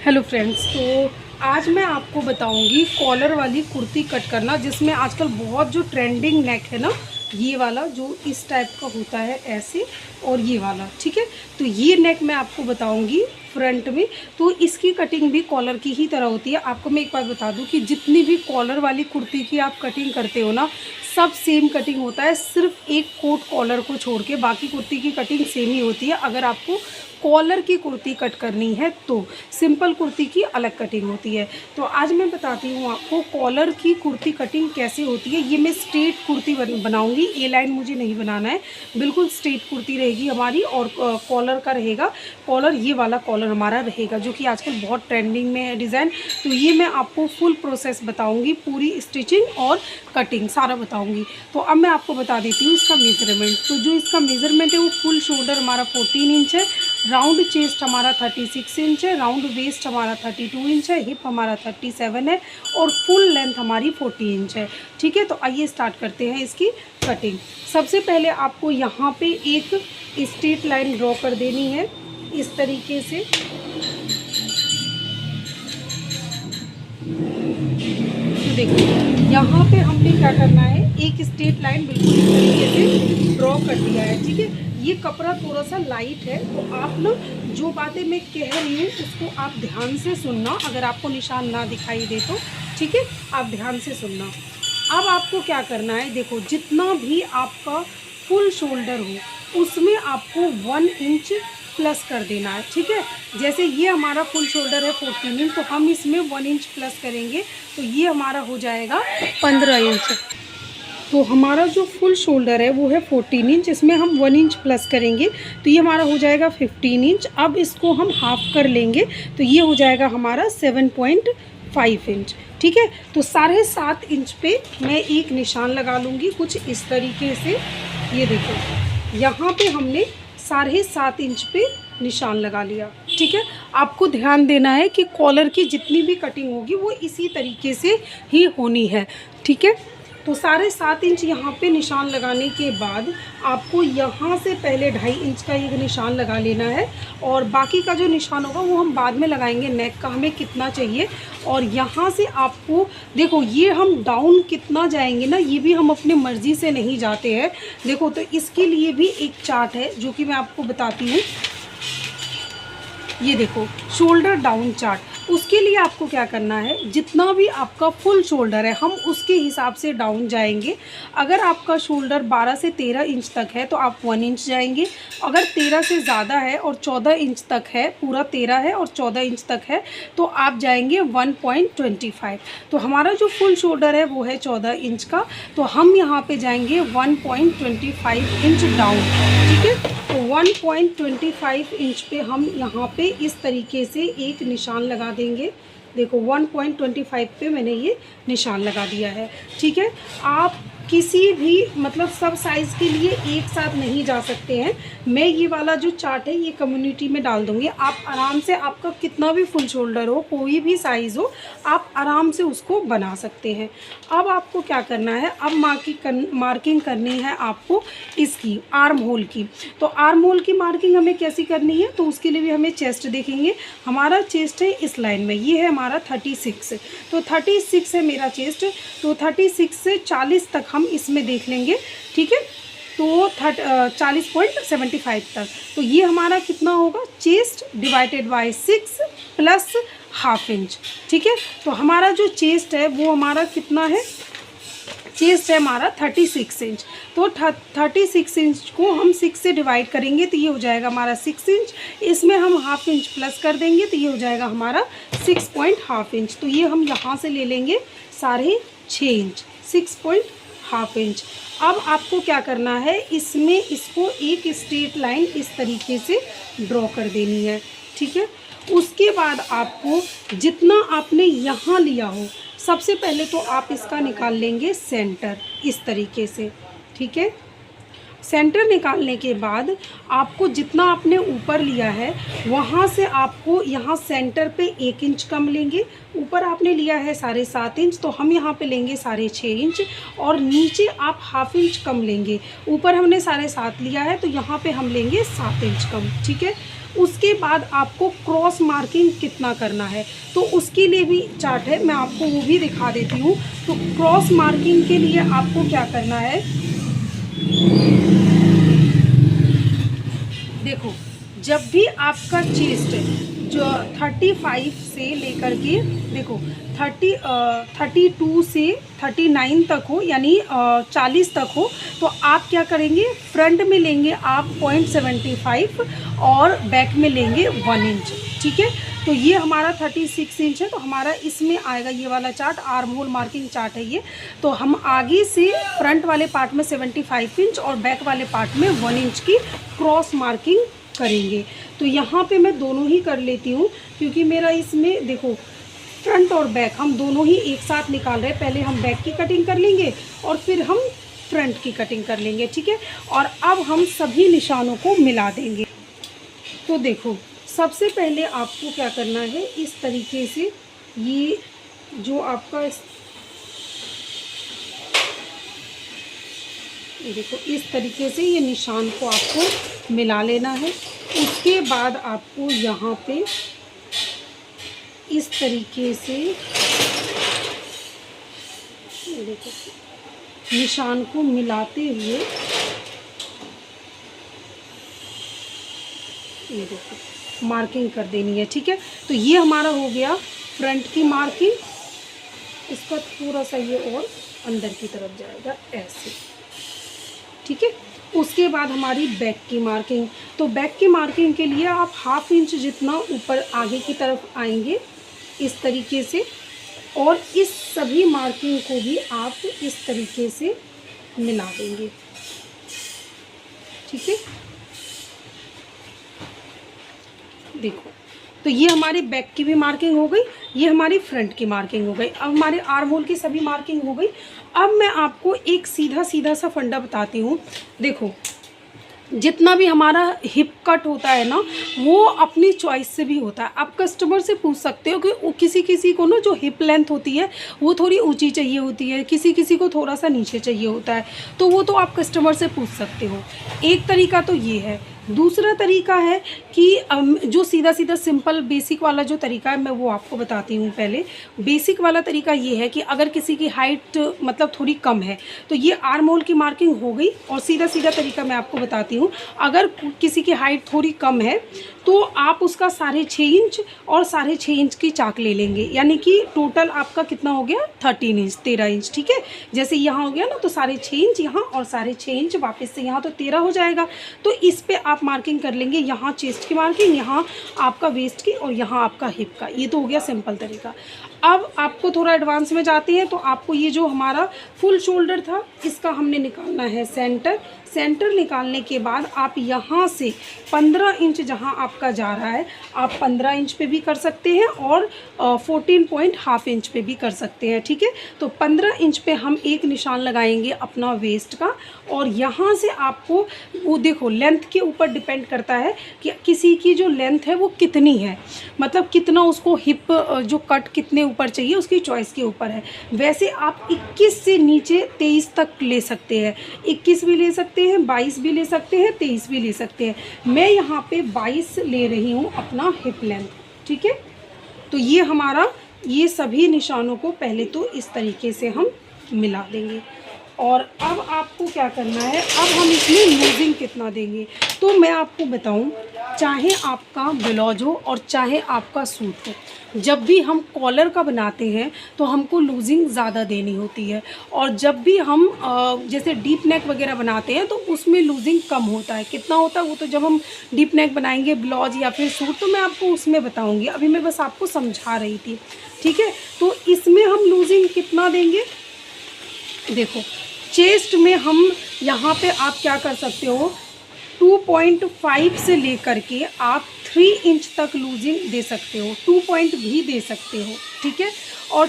Hello friends, तो आज मैं आपको बताऊंगी कॉलर वाली कुर्ती कट करना, जिसमें आजकल बहुत जो ट्रेंडिंग नेक है ना, ये वाला जो इस टाइप का होता है ऐसे, और ये वाला, ठीक है। तो ये नेक मैं आपको बताऊंगी फ्रंट में। तो इसकी कटिंग भी कॉलर की ही तरह होती है। आपको मैं एक बार बता दूं कि जितनी भी कॉलर वाली कुर्ती की आप कटिंग करते हो ना, सब सेम कटिंग होता है, सिर्फ एक कोट कॉलर को छोड़ के बाकी कुर्ती की कटिंग सेम ही होती है। अगर आपको कॉलर की कुर्ती कट करनी है तो सिंपल कुर्ती की अलग कटिंग होती है। तो आज मैं बताती हूँ आपको कॉलर की कुर्ती कटिंग कैसे होती है। ये मैं स्ट्रेट कुर्ती बनाऊंगी, ए लाइन मुझे नहीं बनाना है, बिल्कुल स्ट्रेट कुर्ती रहेगी हमारी। और कॉलर का रहेगा, कॉलर ये वाला कॉलर हमारा रहेगा जो कि आजकल बहुत ट्रेंडिंग में है डिज़ाइन। तो ये मैं आपको फुल प्रोसेस बताऊँगी, पूरी स्टिचिंग और कटिंग सारा बताऊँगी। तो अब मैं आपको बता देती हूँ इसका मेज़रमेंट। तो जो इसका मेज़रमेंट है वो फुल शोल्डर हमारा 14 इंच है, राउंड चेस्ट हमारा 36 इंच है, राउंड वेस्ट हमारा 32 इंच है, हिप हमारा 37 है और फुल लेंथ हमारी 40 इंच है। ठीक है, तो आइए स्टार्ट करते हैं इसकी कटिंग। सबसे पहले आपको यहाँ पे एक स्ट्रेट लाइन ड्रॉ कर देनी है इस तरीके से। तो देखो यहाँ पे हमने क्या करना है, एक स्ट्रेट लाइन बिल्कुल इस तरीके से ड्रॉ कर दिया है। ठीक है, ये कपड़ा थोड़ा सा लाइट है, तो आप ना जो बातें मैं कह रही हूँ उसको आप ध्यान से सुनना, अगर आपको निशान ना दिखाई दे तो। ठीक है, आप ध्यान से सुनना। अब आपको क्या करना है, देखो जितना भी आपका फुल शोल्डर हो उसमें आपको 1 इंच प्लस कर देना है। ठीक है, जैसे ये हमारा फुल शोल्डर है 14 इंच, तो हम इसमें 1 इंच प्लस करेंगे, तो ये हमारा हो जाएगा 15 इंच। तो हमारा जो फुल शोल्डर है वो है 14 इंच, इसमें हम 1 इंच प्लस करेंगे तो ये हमारा हो जाएगा 15 इंच। अब इसको हम हाफ कर लेंगे तो ये हो जाएगा हमारा 7.5 इंच। ठीक है, तो 7.5 इंच पे मैं एक निशान लगा लूँगी कुछ इस तरीके से। ये देखो यहाँ पे हमने 7.5 इंच पे निशान लगा लिया। ठीक है, आपको ध्यान देना है कि कॉलर की जितनी भी कटिंग होगी वो इसी तरीके से ही होनी है। ठीक है, तो 7.5 इंच यहाँ पे निशान लगाने के बाद आपको यहाँ से पहले 2.5 इंच का एक निशान लगा लेना है, और बाकी का जो निशान होगा वो हम बाद में लगाएंगे, नेक का हमें कितना चाहिए। और यहाँ से आपको देखो ये हम डाउन कितना जाएंगे ना, ये भी हम अपने मर्ज़ी से नहीं जाते हैं। देखो तो इसके लिए भी एक चार्ट है जो कि मैं आपको बताती हूँ। ये देखो शोल्डर डाउन चार्ट, उसके लिए आपको क्या करना है, जितना भी आपका फुल शोल्डर है हम उसके हिसाब से डाउन जाएंगे। अगर आपका शोल्डर 12 से 13 इंच तक है तो आप 1 इंच जाएंगे। अगर 13 से ज़्यादा है और 14 इंच तक है, पूरा 13 है और 14 इंच तक है, तो आप जाएंगे 1.25। तो हमारा जो फुल शोल्डर है वो है 14 इंच का, तो हम यहाँ पे जाएंगे 1.25 इंच डाउन। ठीक है, तो 1.25 इंच पे हम यहाँ पे इस तरीके से एक निशान लगा देंगे। देखो 1.25 पे मैंने ये निशान लगा दिया है। ठीक है, आप किसी भी मतलब सब साइज़ के लिए एक साथ नहीं जा सकते हैं। मैं ये वाला जो चार्ट है ये कम्युनिटी में डाल दूँगी, आप आराम से, आपका कितना भी फुल शोल्डर हो, कोई भी साइज़ हो, आप आराम से उसको बना सकते हैं। अब आपको क्या करना है, अब मार्किंग करनी है आपको इसकी आर्म होल की। तो आर्म होल की मार्किंग हमें कैसी करनी है, तो उसके लिए भी हमें चेस्ट देखेंगे। हमारा चेस्ट है इस लाइन में, ये है हमारा 36, तो 36 है मेरा चेस्ट, तो 36 से 40 तक हम इसमें देख लेंगे। ठीक है, तो 40.75 तक, तो ये हमारा कितना होगा, chest divided by 6 plus half inch. ठीक है, तो हमारा जो चेस्ट है वो हमारा कितना है, चेस्ट है हमारा 36 इंच, तो 36 इंच को हम 6 से डिवाइड करेंगे तो ये हो जाएगा हमारा 6 इंच। इसमें हम हाफ इंच प्लस कर देंगे तो ये हो जाएगा हमारा 6.5 इंच। तो ये हम यहाँ से ले लेंगे 6.5 इंच, 6.5 इंच। अब आपको क्या करना है, इसमें इसको एक स्ट्रेट लाइन इस तरीके से ड्रॉ कर देनी है। ठीक है, उसके बाद आपको जितना आपने यहाँ लिया हो, सबसे पहले तो आप इसका निकाल लेंगे सेंटर इस तरीके से। ठीक है, सेंटर निकालने के बाद आपको जितना आपने ऊपर लिया है वहाँ से आपको यहाँ सेंटर पे 1 इंच कम लेंगे। ऊपर आपने लिया है 7.5 इंच, तो हम यहाँ पे लेंगे 6.5 इंच, और नीचे आप हाफ इंच कम लेंगे। ऊपर हमने 7.5 लिया है तो यहाँ पे हम लेंगे 7 इंच कम। ठीक है, उसके बाद आपको क्रॉस मार्किंग कितना करना है, तो उसके लिए भी चार्ट है, मैं आपको वो भी दिखा देती हूँ। तो क्रॉस मार्किंग के लिए आपको क्या करना है, देखो जब भी आपका चेस्ट जो 35 से लेकर के देखो 32 से 39 तक हो, यानी 40 तक हो, तो आप क्या करेंगे, फ्रंट में लेंगे आप 0.75 और बैक में लेंगे 1 इंच। ठीक है, तो ये हमारा 36 इंच है, तो हमारा इसमें आएगा ये वाला chart, arm hole marking chart है ये। तो हम आगे से फ्रंट वाले पार्ट में 75 इंच और बैक वाले पार्ट में 1 इंच की क्रॉस मार्किंग करेंगे। तो यहाँ पे मैं दोनों ही कर लेती हूँ, क्योंकि मेरा इसमें देखो फ्रंट और बैक हम दोनों ही एक साथ निकाल रहे हैं। पहले हम बैक की कटिंग कर लेंगे और फिर हम फ्रंट की कटिंग कर लेंगे। ठीक है, और अब हम सभी निशानों को मिला देंगे। तो देखो सबसे पहले आपको क्या करना है, इस तरीके से ये जो आपका देखो इस तरीके से ये निशान को आपको मिला लेना है। उसके बाद आपको यहाँ पे इस तरीके से देखो निशान को मिलाते हुए ये देखो मार्किंग कर देनी है। ठीक है, तो ये हमारा हो गया फ्रंट की मार्किंग। इसका थोड़ा सा ये और अंदर की तरफ जाएगा ऐसे। ठीक है, उसके बाद हमारी बैक की मार्किंग। तो बैक की मार्किंग के लिए आप 1/2 इंच जितना ऊपर आगे की तरफ आएंगे इस तरीके से, और इस सभी मार्किंग को भी आप इस तरीके से मिला देंगे। ठीक है, देखो तो ये हमारी बैक की भी मार्किंग हो गई, ये हमारी फ्रंट की मार्किंग हो गई। अब हमारे आर्म होल की सभी मार्किंग हो गई। अब मैं आपको एक सीधा सीधा सा फंडा बताती हूँ। देखो जितना भी हमारा हिप कट होता है ना, वो अपनी चॉइस से भी होता है। आप कस्टमर से पूछ सकते हो कि किसी किसी को ना जो हिप लेंथ होती है वो थोड़ी ऊंची चाहिए होती है, किसी किसी को थोड़ा सा नीचे चाहिए होता है, तो वो तो आप कस्टमर से पूछ सकते हो। एक तरीका तो ये है। दूसरा तरीका है कि जो सीधा सीधा सिंपल बेसिक वाला जो तरीका है मैं वो आपको बताती हूँ। पहले बेसिक वाला तरीका ये है कि अगर किसी की हाइट मतलब थोड़ी कम है तो ये आर्म होल की मार्किंग हो गई। और सीधा सीधा तरीका मैं आपको बताती हूँ, अगर किसी की हाइट थोड़ी कम है तो आप उसका 6.5 इंच और 6.5 इंच की चाक ले लेंगे, यानी कि टोटल आपका कितना हो गया 13 इंच 13 इंच। ठीक है, जैसे यहाँ हो गया ना, तो 6.5 इंच यहाँ और 6.5 इंच वापस से यहाँ, तो 13 हो जाएगा। तो इस पे आप मार्किंग कर लेंगे, यहाँ चेस्ट की मार्किंग, यहाँ आपका वेस्ट की और यहाँ आपका हिप का। ये तो हो गया सिंपल तरीका। अब आपको थोड़ा एडवांस में जाते हैं तो आपको ये जो हमारा फुल शोल्डर था इसका हमने निकालना है सेंटर। सेंटर निकालने के बाद आप यहाँ से 15 इंच जहाँ आपका जा रहा है आप 15 इंच पे भी कर सकते हैं और 14.5 इंच पे भी कर सकते हैं। ठीक है, तो 15 इंच पे हम एक निशान लगाएंगे अपना वेस्ट का, और यहाँ से आपको वो देखो लेंथ के ऊपर डिपेंड करता है कि किसी की जो लेंथ है वो कितनी है, मतलब कितना उसको हिप जो कट कितने ऊपर चाहिए उसकी चॉइस के ऊपर है। वैसे आप 21 से नीचे 23 तक ले सकते हैं, 21 भी ले सकते हैं, 22 भी ले सकते हैं, 23 भी ले सकते हैं। मैं यहाँ पे 22 ले रही हूँ अपना हिप लेंथ। ठीक है, तो ये हमारा ये सभी निशानों को पहले तो इस तरीके से हम मिला देंगे। और अब आपको क्या करना है, अब हम इसमें लूजिंग कितना देंगे। तो मैं आपको बताऊं, चाहे आपका ब्लाउज हो और चाहे आपका सूट हो, जब भी हम कॉलर का बनाते हैं तो हमको लूजिंग ज़्यादा देनी होती है, और जब भी हम जैसे डीप नेक वगैरह बनाते हैं तो उसमें लूजिंग कम होता है। कितना होता है वो तो जब हम डीप नेक बनाएंगे ब्लाउज या फिर सूट तो मैं आपको उसमें बताऊँगी, अभी मैं बस आपको समझा रही थी। ठीक है, तो इसमें हम लूजिंग कितना देंगे, देखो चेस्ट में हम यहाँ पे आप क्या कर सकते हो, 2.5 से लेकर के आप 3 इंच तक लूजिंग दे सकते हो, 2 पॉइंट भी दे सकते हो। ठीक है, और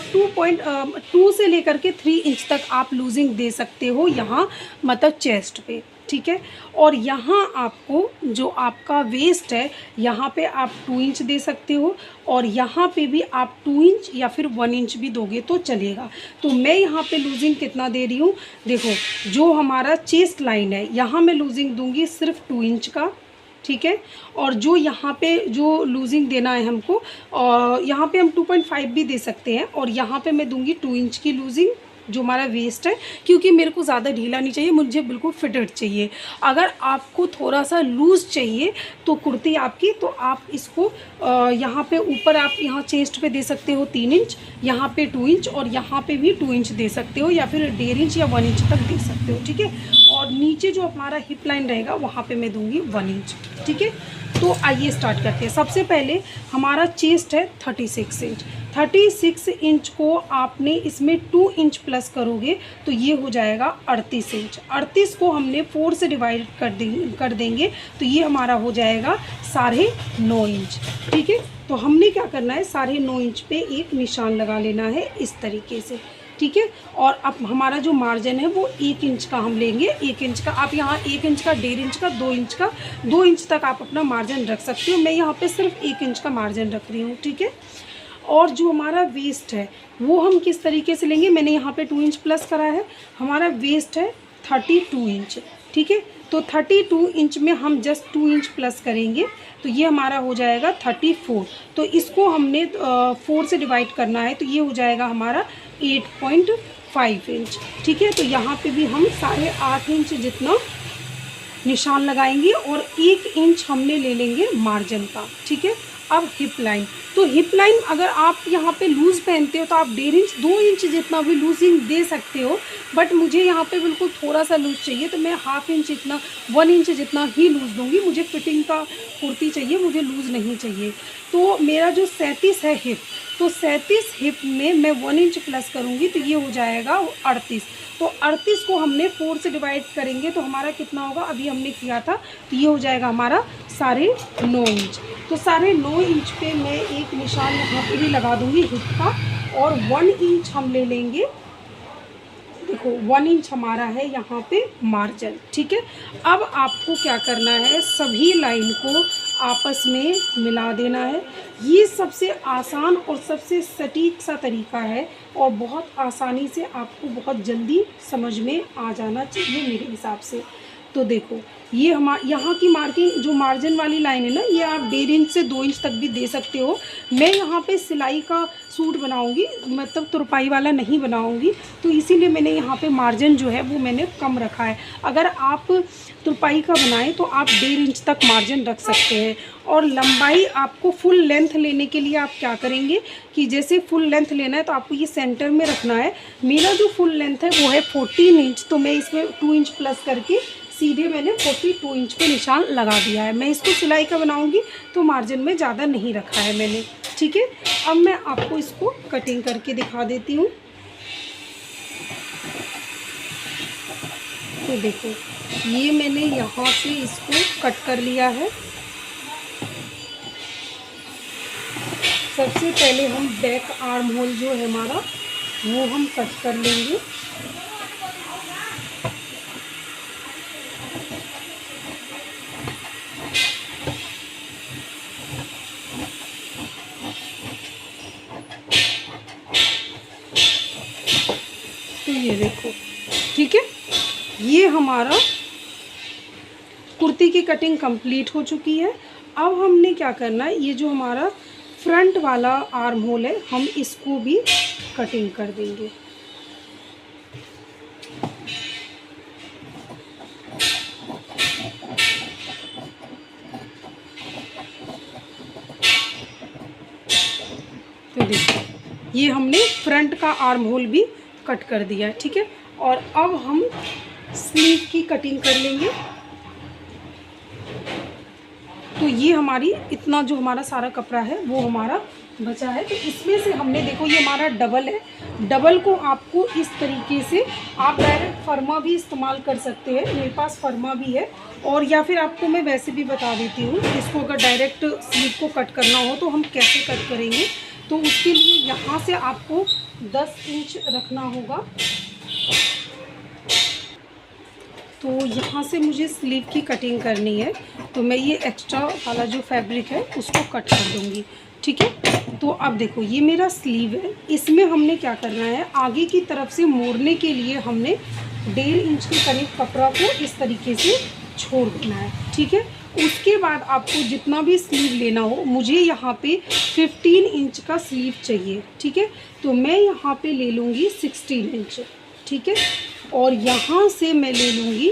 2 से लेकर के 3 इंच तक आप लूजिंग दे सकते हो यहाँ मतलब चेस्ट पे। ठीक है, और यहाँ आपको जो आपका वेस्ट है यहाँ पे आप 2 इंच दे सकते हो, और यहाँ पे भी आप 2 इंच या फिर 1 इंच भी दोगे तो चलेगा। तो मैं यहाँ पे लूजिंग कितना दे रही हूँ, देखो जो हमारा चेस्ट लाइन है यहाँ मैं लूजिंग दूंगी सिर्फ 2 इंच का। ठीक है। और जो यहाँ पे जो लूजिंग देना है हमको, और यहाँ पे हम 2.5 भी दे सकते हैं, और यहाँ पे मैं दूंगी 2 इंच की लूजिंग जो हमारा वेस्ट है, क्योंकि मेरे को ज़्यादा ढीला नहीं चाहिए, मुझे बिल्कुल फिटेड चाहिए। अगर आपको थोड़ा सा लूज़ चाहिए तो कुर्ती आपकी, तो आप इसको यहाँ पे ऊपर आप यहाँ चेस्ट पे दे सकते हो 3 इंच, यहाँ पे 2 इंच, और यहाँ पे भी 2 इंच दे सकते हो, या फिर 1.5 इंच या 1 इंच तक दे सकते हो, ठीक है। और नीचे जो हमारा हिप लाइन रहेगा वहाँ पर मैं दूँगी 1 इंच, ठीक है। तो आइए स्टार्ट करते हैं। सबसे पहले हमारा चेस्ट है 36 इंच। 36 इंच को आपने इसमें 2 इंच प्लस करोगे तो ये हो जाएगा 38 इंच। 38 को हमने 4 से डिवाइड कर देंगे तो ये हमारा हो जाएगा 9.5 इंच, ठीक है। तो हमने क्या करना है, 9.5 इंच पे एक निशान लगा लेना है इस तरीके से, ठीक है। और अब हमारा जो मार्जिन है वो 1 इंच का हम लेंगे। 1 इंच का आप यहाँ 1 इंच का, 1.5 इंच का, 2 इंच का, 2 इंच तक आप अपना मार्जिन रख सकते हो। मैं यहाँ पे सिर्फ 1 इंच का मार्जिन रख रही हूँ, ठीक है। और जो हमारा वेस्ट है वो हम किस तरीके से लेंगे, मैंने यहाँ पे 2 इंच प्लस करा है। हमारा वेस्ट है 32 इंच, ठीक है। तो 32 इंच में हम जस्ट 2 इंच प्लस करेंगे तो ये हमारा हो जाएगा 34। तो इसको हमने 4 से डिवाइड करना है तो ये हो जाएगा हमारा 8.5 इंच, ठीक है। तो यहाँ पे भी हम 8.5 इंच जितना निशान लगाएंगे और 1 इंच हमने ले लेंगे मार्जिन का, ठीक है। अब हिप लाइन, तो हिप लाइन अगर आप यहाँ पे लूज़ पहनते हो तो आप 1.5 इंच 2 इंच जितना भी लूजिंग दे सकते हो, बट मुझे यहाँ पे बिल्कुल थोड़ा सा लूज़ चाहिए तो मैं 1/2 इंच इतना, 1 इंच जितना ही लूज़ दूँगी। मुझे फिटिंग का कुर्ती चाहिए, मुझे लूज़ नहीं चाहिए। तो मेरा जो 37 है हिप, तो 37 हिप में मैं 1 इंच प्लस करूँगी तो ये हो जाएगा 38। तो 38 को हमने 4 से डिवाइड करेंगे तो हमारा कितना होगा, अभी हमने किया था, तो ये हो जाएगा हमारा 9.5 इंच। तो 9.5 इंच पे मैं एक निशान यहाँ पे भी लगा दूँगी हिप का, और 1 इंच हम ले लेंगे। देखो 1 इंच हमारा है यहाँ पे मार्जिन, ठीक है। अब आपको क्या करना है, सभी लाइन को आपस में मिला देना है। ये सबसे आसान और सबसे सटीक सा तरीका है और बहुत आसानी से आपको बहुत जल्दी समझ में आ जाना चाहिए मेरे हिसाब से। तो देखो ये यहाँ की मार्किंग जो मार्जिन वाली लाइन है ना, ये आप 1.5 इंच से 2 इंच तक भी दे सकते हो। मैं यहाँ पे सिलाई का सूट बनाऊँगी, मतलब तुरपाई वाला नहीं बनाऊँगी, तो इसीलिए मैंने यहाँ पे मार्जिन जो है वो मैंने कम रखा है। अगर आप तुरपाई का बनाएं तो आप 1.5 इंच तक मार्जिन रख सकते हैं। और लंबाई आपको फुल लेंथ लेने के लिए आप क्या करेंगे कि जैसे फुल लेंथ लेना है तो आपको ये सेंटर में रखना है। मेरा जो फुल लेंथ है वो है 14 इंच, तो मैं इसमें 2 इंच प्लस करके सीधे मैंने 42 इंच पे निशान लगा दिया है। मैं इसको सिलाई का बनाऊंगी तो मार्जिन में ज़्यादा नहीं रखा है मैंने, ठीक है। अब मैं आपको इसको कटिंग करके दिखा देती हूँ। तो देखो ये मैंने यहाँ से इसको कट कर लिया है। सबसे पहले हम बैक आर्म होल जो है हमारा वो हम कट कर लेंगे। तो ये देखो, ठीक है, ये हमारा कुर्ती की कटिंग कंप्लीट हो चुकी है। अब हमने क्या करना है, ये जो हमारा फ्रंट वाला आर्म होल है हम इसको भी कटिंग कर देंगे। तो देखो ये हमने फ्रंट का आर्म होल भी कट कर दिया है, ठीक है। और अब हम स्लीव की कटिंग कर लेंगे। तो ये हमारी इतना जो हमारा सारा कपड़ा है वो हमारा बचा है। तो इसमें से हमने देखो ये हमारा डबल है, डबल को आपको इस तरीके से आप डायरेक्ट फर्मा भी इस्तेमाल कर सकते हैं। मेरे पास फर्मा भी है, और या फिर आपको मैं वैसे भी बता देती हूँ, इसको अगर डायरेक्ट स्लीव को कट करना हो तो हम कैसे कट करेंगे। तो उसके लिए यहाँ से आपको 10 इंच रखना होगा। तो यहाँ से मुझे स्लीव की कटिंग करनी है, तो मैं ये एक्स्ट्रा वाला जो फैब्रिक है उसको कट कर दूँगी, ठीक है। तो अब देखो ये मेरा स्लीव है, इसमें हमने क्या करना है, आगे की तरफ से मोड़ने के लिए हमने 1.5 इंच के करीब कपड़ा को इस तरीके से छोड़ देना है, ठीक है। उसके बाद आपको जितना भी स्लीव लेना हो, मुझे यहाँ पे 15 इंच का स्लीव चाहिए, ठीक है। तो मैं यहाँ पे ले लूँगी 16 इंच, ठीक है। और यहाँ से मैं ले लूँगी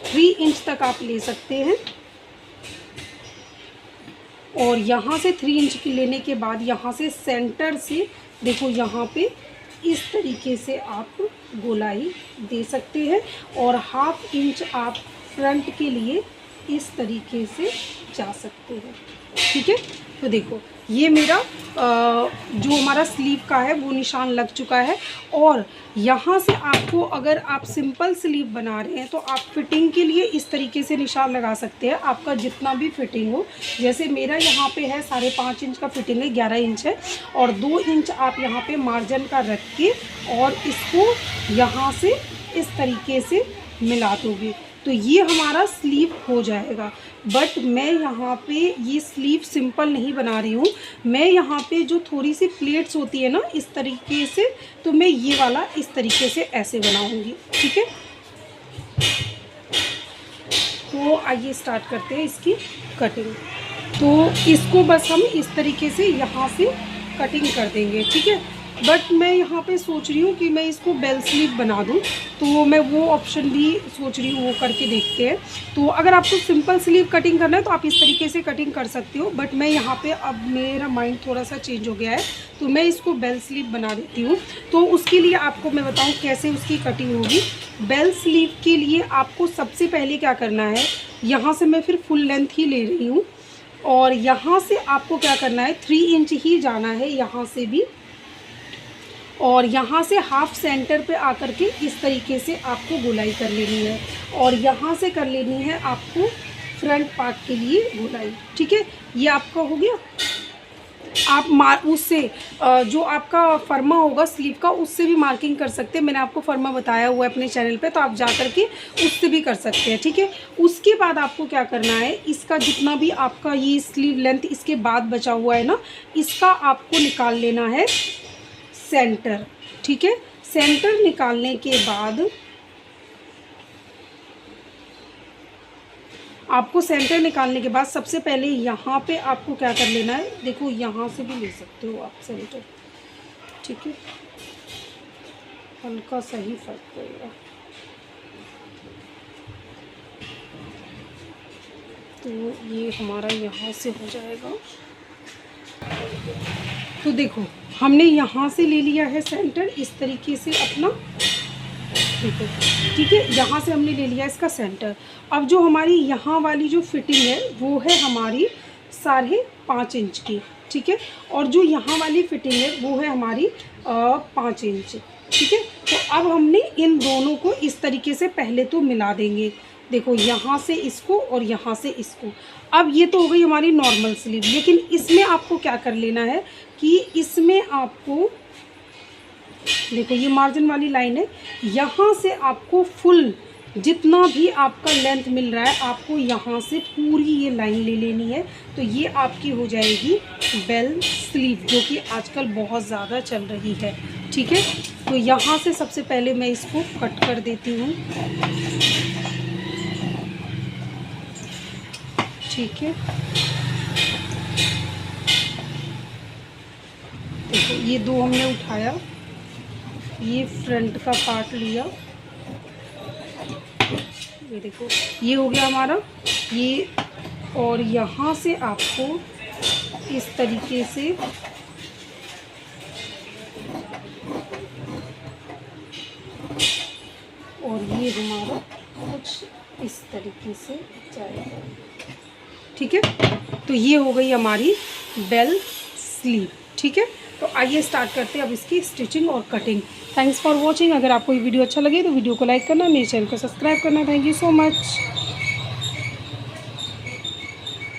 3 इंच तक आप ले सकते हैं। और यहाँ से 3 इंच की लेने के बाद यहाँ से सेंटर से देखो यहाँ पे इस तरीके से आप गोलाई दे सकते हैं। और ½ इंच आप फ्रंट के लिए इस तरीके से जा सकते हैं, ठीक है। तो देखो ये मेरा जो हमारा स्लीव का है वो निशान लग चुका है। और यहाँ से आपको, अगर आप सिंपल स्लीव बना रहे हैं तो आप फिटिंग के लिए इस तरीके से निशान लगा सकते हैं, आपका जितना भी फिटिंग हो। जैसे मेरा यहाँ पे है 5.5 इंच का फिटिंग है, 11 इंच है, और 2 इंच आप यहाँ पे मार्जिन का रख के और इसको यहाँ से इस तरीके से मिला दोगे तो ये हमारा स्लीव हो जाएगा। बट मैं यहाँ पे ये स्लीव सिंपल नहीं बना रही हूँ, मैं यहाँ पे जो थोड़ी सी प्लेट्स होती है ना इस तरीके से, तो मैं ये वाला इस तरीके से ऐसे बनाऊँगी, ठीक है। तो आइए स्टार्ट करते हैं इसकी कटिंग। तो इसको बस हम इस तरीके से यहाँ से कटिंग कर देंगे, ठीक है। बट मैं यहाँ पे सोच रही हूँ कि मैं इसको बेल स्लीव बना दूँ, तो मैं वो ऑप्शन भी सोच रही हूँ, वो करके देखते हैं। तो अगर आपको सिंपल स्लीव कटिंग करना है तो आप इस तरीके से कटिंग कर सकते हो। बट मैं यहाँ पे अब मेरा माइंड थोड़ा सा चेंज हो गया है, तो मैं इसको बेल स्लीव बना देती हूँ। तो उसके लिए आपको मैं बताऊँ कैसे उसकी कटिंग होगी। बेल स्लीव के लिए आपको सबसे पहले क्या करना है, यहाँ से मैं फिर फुल लेंथ ही ले रही हूँ, और यहाँ से आपको क्या करना है 3 इंच ही जाना है यहाँ से भी, और यहाँ से हाफ सेंटर पे आकर के इस तरीके से आपको गोलाई कर लेनी है। और यहाँ से कर लेनी है आपको फ्रंट पार्ट के लिए गोलाई, ठीक है। ये आपका हो गया। आप उससे जो आपका फर्मा होगा स्लीव का, उससे भी मार्किंग कर सकते हैं। मैंने आपको फर्मा बताया हुआ है अपने चैनल पे, तो आप जा कर के उससे भी कर सकते हैं, ठीक है। उसके बाद आपको क्या करना है, इसका जितना भी आपका ये स्लीव लेंथ इसके बाद बचा हुआ है ना, इसका आपको निकाल लेना है सेंटर, ठीक है। सेंटर निकालने के बाद आपको सेंटर निकालने के बाद सबसे पहले यहाँ पे आपको क्या कर लेना है, देखो यहाँ से भी ले सकते हो आप सेंटर, ठीक है। हल्का सही फर्क पड़ेगा। तो ये हमारा यहाँ से हो जाएगा। तो देखो हमने यहाँ से ले लिया है सेंटर इस तरीके से अपना, देखो, ठीक है। यहाँ से हमने ले लिया इसका सेंटर। अब जो हमारी यहाँ वाली जो फिटिंग है वो है हमारी 5.5 इंच की, ठीक है। और जो यहाँ वाली फिटिंग है वो है हमारी 5 इंच, ठीक है। तो अब हमने इन दोनों को इस तरीके से पहले तो मिला देंगे। देखो यहाँ से इसको और यहाँ से इसको। अब ये तो हो गई हमारी नॉर्मल स्लीव, लेकिन इसमें आपको क्या कर लेना है कि इसमें आपको देखो ये मार्जिन वाली लाइन है, यहाँ से आपको फुल जितना भी आपका लेंथ मिल रहा है आपको यहाँ से पूरी ये लाइन ले लेनी है। तो ये आपकी हो जाएगी बेल स्लीव, जो कि आजकल बहुत ज़्यादा चल रही है, ठीक है। तो यहाँ से सबसे पहले मैं इसको कट कर देती हूँ, ठीक है। देखो ये 2 हमने उठाया, ये फ्रंट का पार्ट लिया, ये देखो ये हो गया हमारा ये। और यहाँ से आपको इस तरीके से और ये हमारा कुछ इस तरीके से जाएगा, ठीक है। तो ये हो गई हमारी बेल स्लीव, ठीक है। तो आइए स्टार्ट करते हैं अब इसकी स्टिचिंग और कटिंग। Thanks for watching. अगर आपको ये वीडियो अच्छा लगे तो वीडियो को लाइक करना, मेरे चैनल को सब्सक्राइब करना। Thank you so much.